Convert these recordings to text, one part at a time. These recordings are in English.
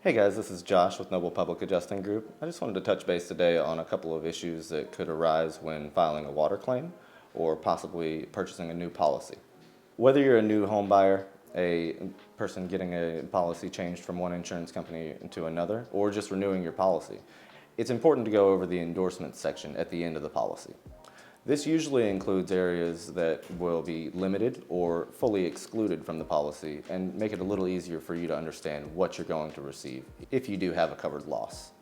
Hey guys, this is Josh with Noble Public Adjusting Group. I just wanted to touch base today on a couple of issues that could arise when filing a water claim or possibly purchasing a new policy. Whether you're a new home buyer, a person getting a policy changed from one insurance company to another, or just renewing your policy, it's important to go over the endorsements section at the end of the policy. This usually includes areas that will be limited or fully excluded from the policy and make it a little easier for you to understand what you're going to receive if you do have a covered loss.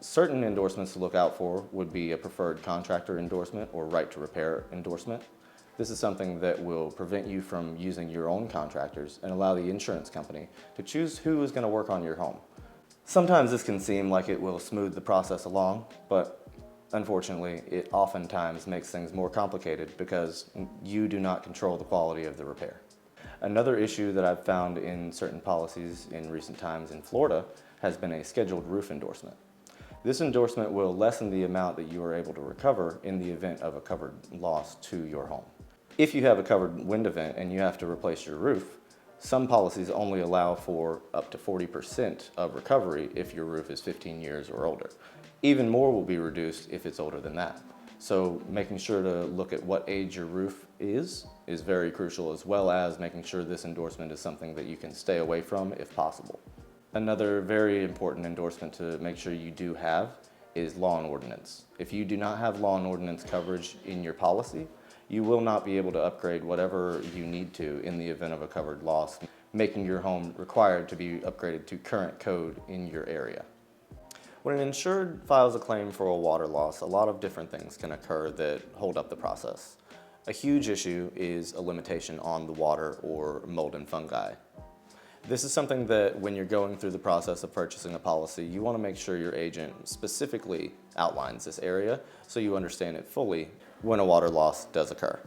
Certain endorsements to look out for would be a preferred contractor endorsement or right to repair endorsement. This is something that will prevent you from using your own contractors and allow the insurance company to choose who is going to work on your home. Sometimes this can seem like it will smooth the process along, but unfortunately, it oftentimes makes things more complicated because you do not control the quality of the repair. Another issue that I've found in certain policies in recent times in Florida has been a scheduled roof endorsement. This endorsement will lessen the amount that you are able to recover in the event of a covered loss to your home. If you have a covered wind event and you have to replace your roof, some policies only allow for up to 40% of recovery if your roof is 15 years or older. Even more will be reduced if it's older than that. So making sure to look at what age your roof is very crucial, as well as making sure this endorsement is something that you can stay away from if possible. Another very important endorsement to make sure you do have is law and ordinance. If you do not have law and ordinance coverage in your policy, you will not be able to upgrade whatever you need to in the event of a covered loss, making your home required to be upgraded to current code in your area. When an insured files a claim for a water loss, a lot of different things can occur that hold up the process. A huge issue is a limitation on the water or mold and fungi. This is something that when you're going through the process of purchasing a policy, you want to make sure your agent specifically outlines this area so you understand it fully when a water loss does occur.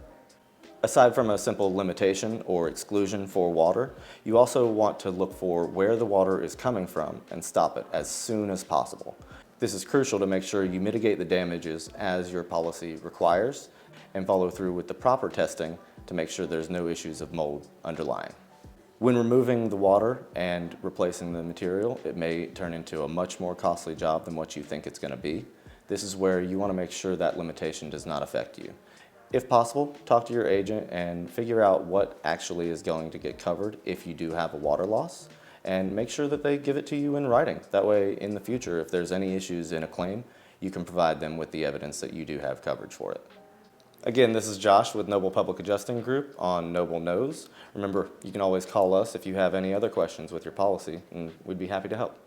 Aside from a simple limitation or exclusion for water, you also want to look for where the water is coming from and stop it as soon as possible. This is crucial to make sure you mitigate the damages as your policy requires and follow through with the proper testing to make sure there's no issues of mold underlying. When removing the water and replacing the material, it may turn into a much more costly job than what you think it's going to be. This is where you want to make sure that limitation does not affect you. If possible, talk to your agent and figure out what actually is going to get covered if you do have a water loss, and make sure that they give it to you in writing. That way, in the future, if there's any issues in a claim, you can provide them with the evidence that you do have coverage for it. Again, this is Josh with Noble Public Adjusting Group on Noble Knows. Remember, you can always call us if you have any other questions with your policy, and we'd be happy to help.